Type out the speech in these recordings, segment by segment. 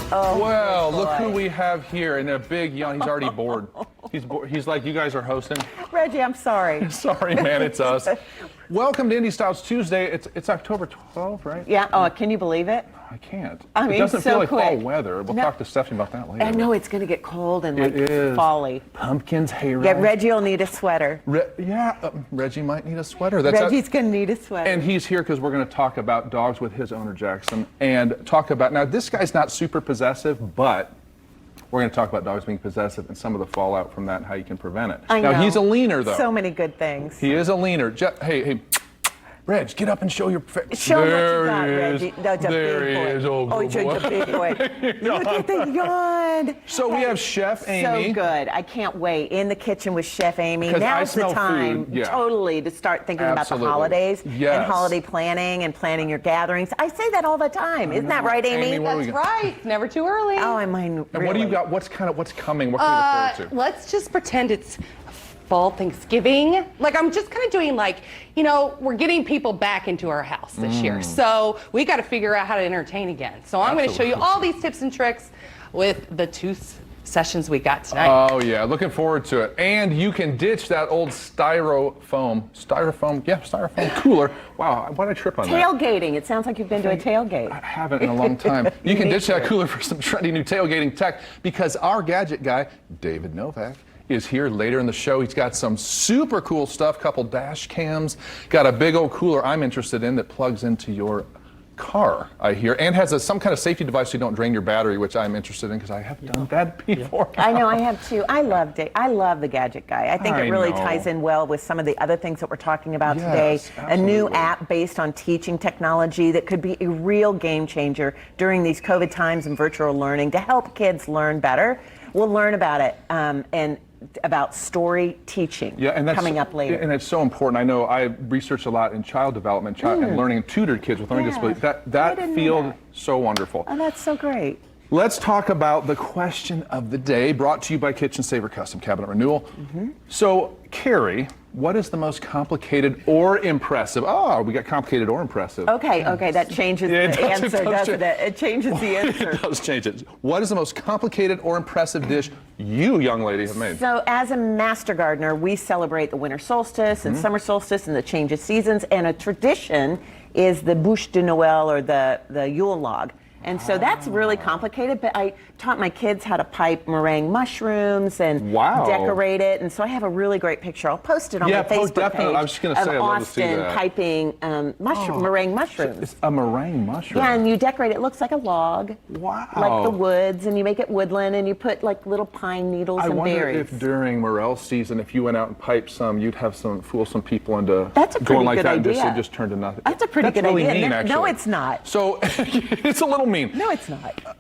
Oh, well, look who we have here, and a big yawn. He's already bored. He's bored. He's like, you guys are hosting. Reggie, I'm sorry. Sorry, man, it's us. Welcome to Indy Styles Tuesday. It's October 12th, right? Yeah. Oh, can you believe it? I can't. I mean, it doesn't so feel like quick. fall weather. We'll talk to Stephanie about that later. I know it's going to get cold and like It is. folly. Pumpkins, hayride. Yeah, Reggie will need a sweater. Reggie might need a sweater. Reggie's going to need a sweater. And he's here because we're going to talk about dogs with his owner, Jackson, and talk about, now this guy's not super possessive, but we're going to talk about dogs being possessive and some of the fallout from that and how you can prevent it. I know. Now, he's a leaner, though. So many good things. He is a leaner. Hey, Reg, get up and show your face. Show him what you got, Reggie. That's a there big boy. He is. Oh, he's a big boy. Look at the yawn. So we have Chef Amy. So good. I can't wait. In the kitchen with Chef Amy. 'Cause Now's the time, food. Yeah. totally, to start thinking Absolutely. about the holidays Yes. and holiday planning and planning your gatherings. I say that all the time. Isn't that right, Amy? Amy, what do we That's got? right. Never too early. Oh, am I really? And what do you got? What's coming? What can we look forward to? Let's just pretend it's fall Thanksgiving. Like, I'm just kind of doing like, we're getting people back into our house this year. So we got to figure out how to entertain again. So I'm going to show you all these tips and tricks with the two sessions we got tonight. Oh yeah, looking forward to it. And you can ditch that old styrofoam cooler. Wow, why did I trip on that? Tailgating. It sounds like you've been to a tailgate. I haven't in a long time. You can need ditch that to. cooler for some trendy new tailgating tech because our gadget guy, David Novak, is here later in the show. He's got some super cool stuff, couple dash cams, got a big old cooler I'm interested in that plugs into your car, I hear, and has some kind of safety device so you don't drain your battery, which I'm interested in because I have done that before. I know, I have too. I love the gadget guy. I think it really ties in well with some of the other things that we're talking about today. Absolutely. A new app based on teaching technology that could be a real game changer during these COVID times and virtual learning to help kids learn better. We'll learn about it and about story teaching coming up later. And it's so important. I know I researched a lot in child development and learning and tutored kids with learning disabilities. That field, so wonderful. Oh, that's so great. Let's talk about the question of the day, brought to you by Kitchen Saver Custom Cabinet Renewal. So, Carrie, what is the most complicated or impressive? Oh, we got complicated or impressive. Okay, that changes the answer, doesn't it? It changes the answer. It does change it. What is the most complicated or impressive dish you, young lady, have made? So, as a master gardener, we celebrate the winter solstice and summer solstice and the change of seasons, and a tradition is the bûche de Noël, or the Yule log. And so that's really complicated, but I taught my kids how to pipe meringue mushrooms and decorate it. And so I have a really great picture. I'll post it on my Facebook page. I was just going to say, I'd love to see that. Piping meringue mushrooms. It's a meringue mushroom. Yeah, and you decorate it. It looks like a log. Wow. Like the woods, and you make it woodland, and you put like little pine needles and berries. I wonder if during morel season, if you went out and piped some, you'd have fool some people into That's a going pretty like good that idea. and it just turned to nothing. That's a pretty good really idea. Mean, actually. No, it's not. So it's a little mean. No, it's not.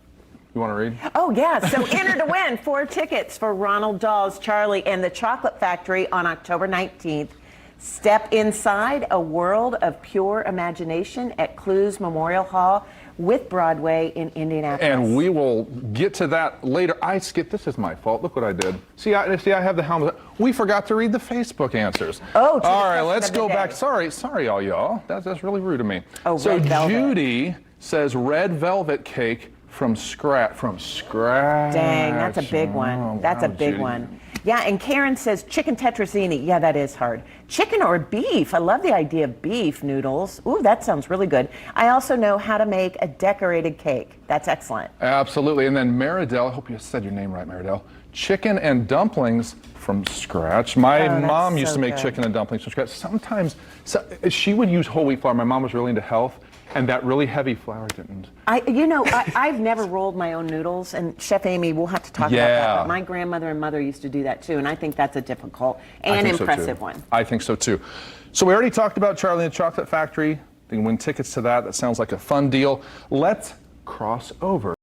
You want to read? Oh, yeah. So enter to win 4 tickets for Ronald Dahl's Charlie and the Chocolate Factory on October 19th. Step inside a world of pure imagination at Clues Memorial Hall with Broadway in Indianapolis. And we will get to that later. I skipped. This is my fault. Look what I did. See, I have the helmet. We forgot to read the Facebook answers. Oh, all right. Let's go back. Sorry, all y'all. That's really rude of me. Oh, so red velvet. Judy says red velvet cake from scratch. Dang, that's a big one. Oh, That's a wow, big Judy. one. Yeah, and Karen says chicken tetrazzini. Yeah, that is hard. Chicken or beef. I love the idea of beef noodles. Ooh, that sounds really good. I also know how to make a decorated cake. That's excellent. Absolutely. And then Maridel, I hope you said your name right, Maridel. Chicken and dumplings from scratch. My mom used to make chicken and dumplings from scratch. Sometimes she would use whole wheat flour. My mom was really into health, and that really heavy flour didn't. I've never rolled my own noodles, and Chef Amy, we'll have to talk about that. But my grandmother and mother used to do that too, and I think that's a difficult and impressive one. I think so too. So we already talked about Charlie and the Chocolate Factory. You can win tickets to that. That sounds like a fun deal. Let's cross over.